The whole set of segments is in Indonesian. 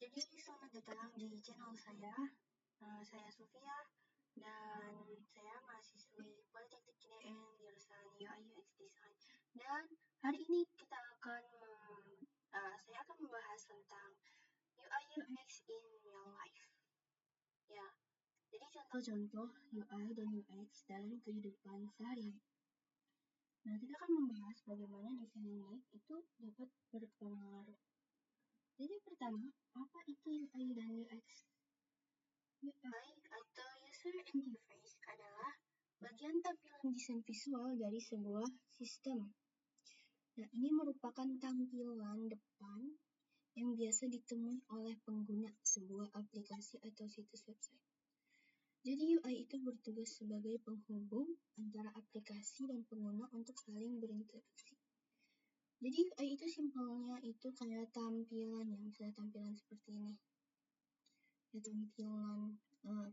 Jadi selamat datang di channel saya. Saya Sofia dan saya mahasiswi Politeknik IDN jurusan UI UX Design. Dan hari ini saya akan membahas tentang UI UX in real life. Ya, jadi contoh-contoh UI dan UX dalam kehidupan sehari-hari. Nah, kita akan membahas bagaimana desain yang baik itu dapat berpengaruh. Jadi pertama, apa itu UI dan UX? UI atau User Interface adalah bagian tampilan desain visual dari sebuah sistem. Nah, ini merupakan tampilan depan yang biasa ditemui oleh pengguna sebuah aplikasi atau situs website. Jadi UI itu bertugas sebagai penghubung antara aplikasi dan pengguna untuk saling berinteraksi. Jadi UI itu simpelnya itu kayak tampilan ya, misalnya tampilan seperti ini. Ya, tampilan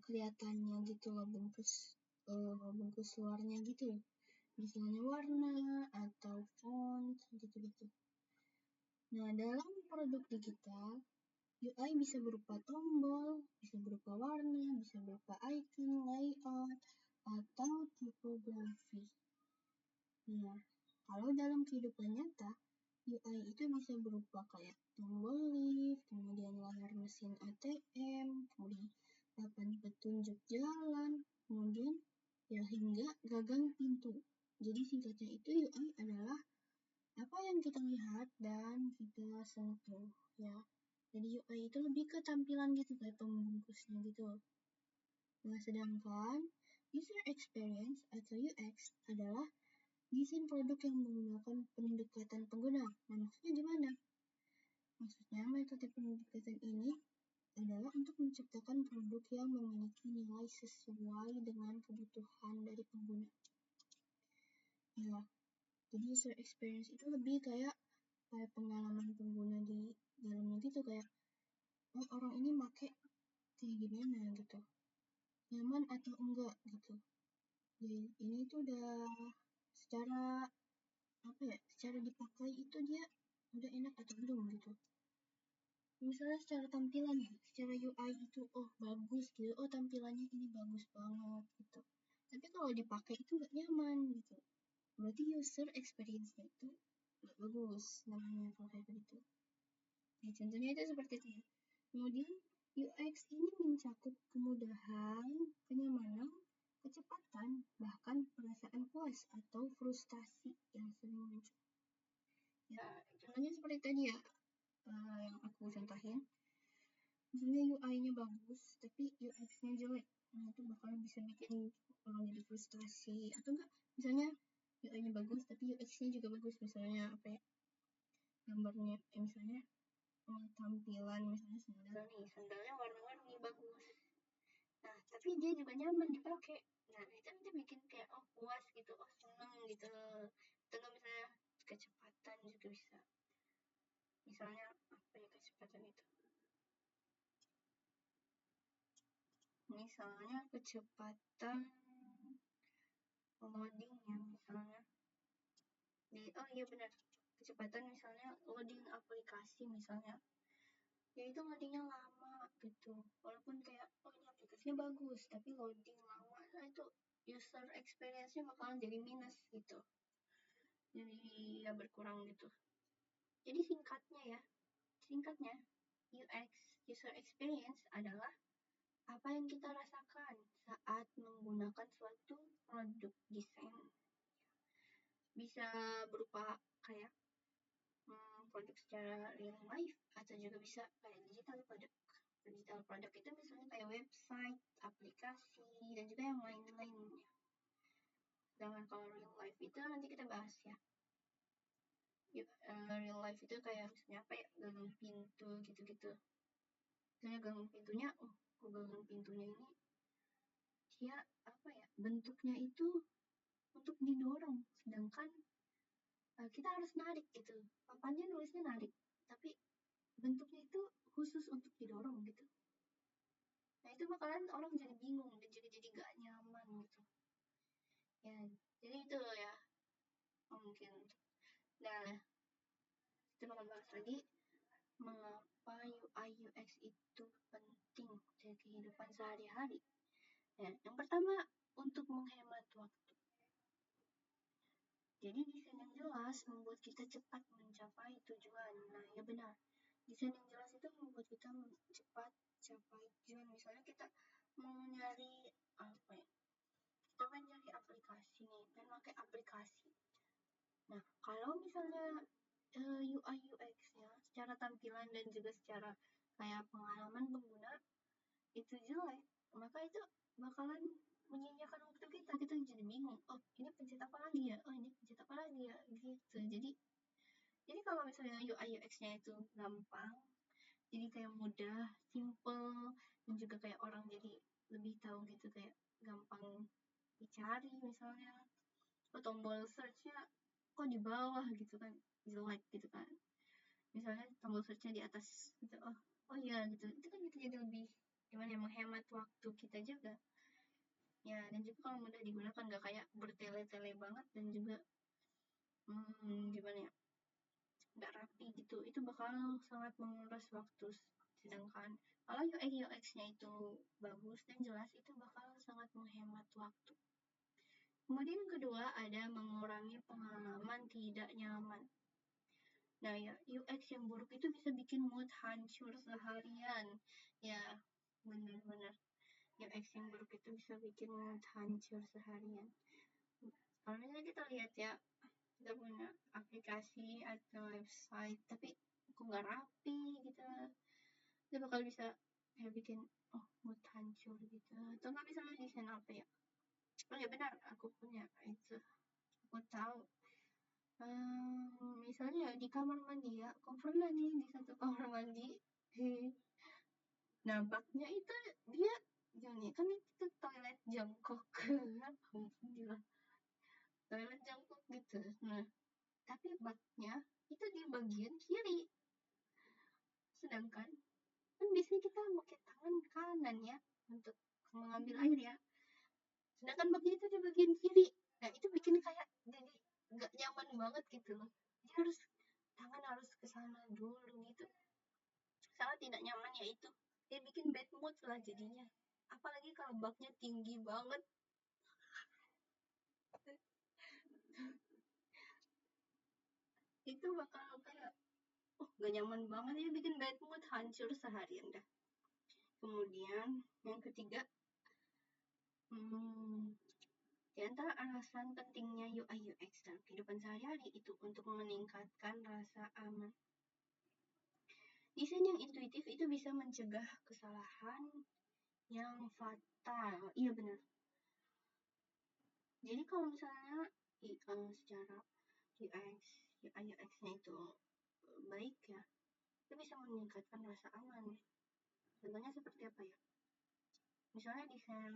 kelihatannya gitu loh, bungkus luarnya gitu, misalnya warna atau font gitu. Nah, dalam produk digital, UI bisa berupa tombol, bisa berupa warna, bisa berupa icon, layout, atau tipografi. Nah, kalau dalam kehidupan nyata, UI itu bisa berupa kayak tombol lift, kemudian layar mesin ATM, kemudian papan petunjuk jalan, kemudian ya hingga gagang pintu. Jadi singkatnya itu UI adalah apa yang kita lihat dan kita sentuh ya. Jadi UI itu lebih ke tampilan gitu, kayak pembungkusnya gitu. Nah, sedangkan user experience atau UX adalah desain produk yang menggunakan pendekatan pengguna. Nah, maksudnya gimana? Maksudnya, metode pendekatan ini adalah untuk menciptakan produk yang memiliki nilai sesuai dengan kebutuhan dari pengguna. Ya, jadi user experience itu lebih kayak pengalaman pengguna di dalamnya gitu, kayak orang ini make kayak gimana gitu, nyaman atau enggak gitu. Jadi ini tuh udah secara dipakai itu dia udah enak atau belum gitu. Misalnya secara tampilan ya, secara UI itu bagus gitu, tampilannya ini bagus banget gitu. Tapi kalau dipakai itu nggak nyaman gitu. Berarti user experience-nya itu nggak bagus namanya kalau kayak gitu. Nah, contohnya itu seperti itu ya. Kemudian UX ini mencakup kemudahan, kenyamanan, kecepatan, bahkan perasaan puas atau frustasi yang sering muncul. Ya, contohnya seperti tadi ya, yang aku contohin. Misalnya UI-nya bagus, tapi UX-nya jelek. Nah, itu bakal bisa bikin orang jadi frustasi. Atau enggak, misalnya UI-nya bagus, tapi UX-nya juga bagus. Misalnya, gambarnya, misalnya tampilan, misalnya sandalnya warna-warni bagus. Nah, tapi dia juga nyaman dipakai. Nah, itu nanti bikin kayak, puas gitu, seneng gitu. Atau misalnya kecepatan juga bisa. Misalnya, kecepatan itu? Misalnya kecepatan loadingnya, misalnya benar, kecepatan misalnya loading aplikasi misalnya, ya itu loadingnya lama gitu, walaupun kayak ini aplikasinya bagus tapi loading lama, nah itu user experience-nya bakalan jadi minus gitu, jadi ya berkurang gitu. Jadi singkatnya UX, user experience, adalah apa yang kita rasakan saat menggunakan suatu produk desain. Bisa berupa kayak produk secara real life, atau juga bisa kayak digital produk. Digital produk itu misalnya kayak website, aplikasi, dan juga yang lain-lainnya. Sedangkan kalau real life itu nanti kita bahas ya. Real life itu kayak misalnya gagang pintu gitu-gitu. Misalnya gagang pintunya, gagang pintunya ini dia bentuknya itu untuk didorong, sedangkan kita harus narik gitu. Papannya nulisnya narik, tapi bentuknya itu khusus untuk didorong gitu. Nah, itu bakalan orang jadi bingung dan juga jadi gak nyaman gitu. Ya, jadi itu ya mungkin. Nah, kita bakal bahas lagi mengapa UI UX itu penting dari kehidupan sehari-hari? Ya, yang pertama untuk menghemat waktu. Jadi desain yang jelas membuat kita cepat mencapai tujuan. Nah, ya benar. Desain yang jelas itu membuat kita cepat capai tujuan. Misalnya kita mau nyari apa ya? Kita mau nyari aplikasi nih, dan pakai aplikasi. Nah, kalau misalnya UI UX-nya secara tampilan dan juga secara kayak pengalaman pengguna itu jelek, maka itu bakalan menyia-nyiakan waktu kita jadi bingung, oh ini pencet apa lagi ya, oh ini pencet apa lagi ya, gitu. Jadi kalau misalnya UI UX-nya itu gampang, jadi kayak mudah, simple, dan juga kayak orang jadi lebih tahu gitu, kayak gampang dicari. Misalnya tombol search-nya kok di bawah gitu kan, jelek gitu kan, misalnya tombol search-nya di atas gitu, oh iya gitu, itu kan gitu jadi lebih gimana ya, menghemat waktu kita juga ya. Dan juga kalau mudah digunakan, nggak kayak bertele-tele banget, dan juga gimana ya, nggak rapi gitu, itu bakal sangat menguras waktu. Sedangkan kalau UI UX-nya itu bagus dan jelas, itu bakal sangat menghemat waktu. Kemudian yang kedua ada mengurangi pengalaman tidak nyaman. Nah ya, UX yang buruk itu bisa bikin mood hancur seharian. Ya, benar-benar. UX yang buruk itu bisa bikin mood hancur seharian. Kalau misalnya kita lihat ya, kita punya aplikasi atau website, tapi kok nggak rapi gitu, itu bakal bisa kayak bikin mood hancur gitu. Atau nggak, misalnya desain apa ya? Oh ya benar, aku punya itu. Aku tahu. Misalnya di kamar mandi ya, aku pernah nih di satu kamar mandi. Nah, baknya itu dia gini, kan itu toilet jongkok. Alhamdulillah. Toilet jongkok gitu. Nah, tapi baknya itu di bagian kiri. Sedangkan kan biasanya kita pakai tangan kanan ya untuk mengambil air ya. Sedangkan baknya itu di bagian kiri. Nah, itu bikin kayak jadi nggak nyaman banget gitu loh. Jadi tangan harus ke sana dulu gitu. Sangat tidak nyaman ya itu. Dia bikin bad mood lah jadinya. Apalagi kalau baknya tinggi banget. Itu bakal kayak gak nyaman banget ya, bikin bad mood, hancur seharian dah. Kemudian yang ketiga, di antara alasan pentingnya UI UX dalam kehidupan sehari-hari itu untuk meningkatkan rasa aman. Desain yang intuitif itu bisa mencegah kesalahan yang fatal. Iya benar. Jadi kalau misalnya secara UI UX-nya itu baik ya, itu bisa meningkatkan rasa aman. Contohnya seperti apa ya? Misalnya desain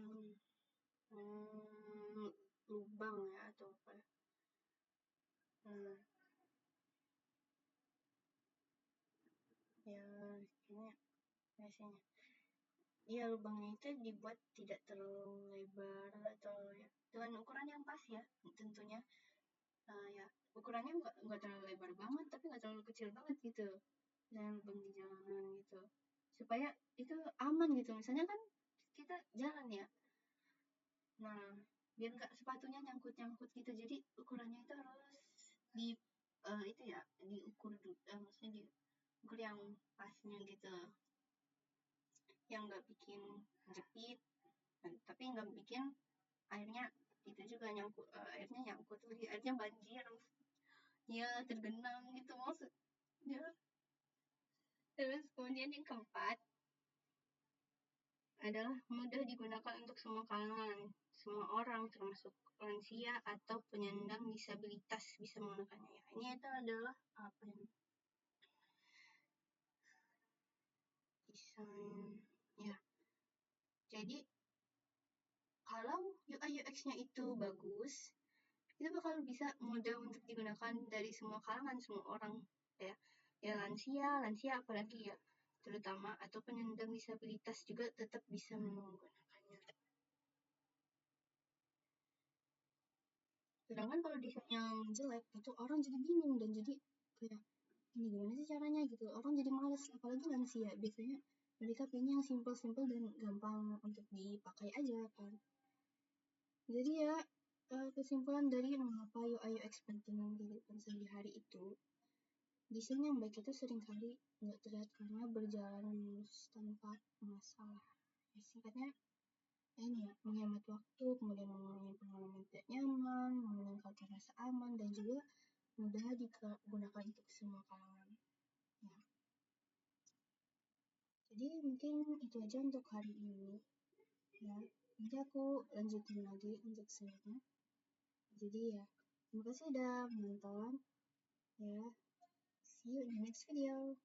lubang ya, atau apa ya? Ya, ini biasanya. Iya, lubangnya itu dibuat tidak terlalu lebar atau ya dengan ukuran yang pas ya, tentunya. Ya, ukurannya nggak terlalu lebar banget, tapi nggak terlalu kecil banget gitu. Dan lubang di jalanan gitu. Supaya itu aman gitu. Misalnya kan kita jalan ya. Nah, biar nggak sepatunya nyangkut-nyangkut gitu. Jadi ukurannya itu harus itu ya, diukur maksudnya diukur yang pasnya gitu. Yang nggak bikin jepit, tapi nggak bikin airnya itu juga nyangkut, airnya nyangkut lagi, airnya banjir ya, tergenang gitu maksudnya. Terus kemudian yang keempat adalah mudah digunakan untuk semua kalangan, semua orang termasuk lansia atau penyandang disabilitas bisa menggunakannya. Ini itu adalah apa yang desain ya. Jadi kalau UI UX-nya itu bagus, itu bakal bisa mudah untuk digunakan dari semua kalangan, semua orang ya lansia apalagi ya, terutama, atau penyandang disabilitas juga tetap bisa menggunakannya. Sedangkan kalau desain yang jelek itu orang jadi bingung dan jadi kayak ini gimana sih caranya gitu, orang jadi males, apalagi lansia, biasanya mereka pengen yang simple-simple dan gampang untuk dipakai aja kan. Jadi ya kesimpulan dari mengapa UI UX penting di kehidupan sehari-hari itu, desain yang baik itu seringkali nggak terlihat karena berjalan mulus tanpa masalah. Ya, singkatnya ini ya, menghemat waktu, kemudian mengurangi pengalaman tidak nyaman, meningkatkan rasa aman, dan juga mudah digunakan untuk semua kalangan. Ya. Jadi mungkin itu aja untuk hari ini. Ya, nanti aku lanjutin lagi untuk selanjutnya. Jadi ya, terima kasih udah menonton. Ya, see you in the next video.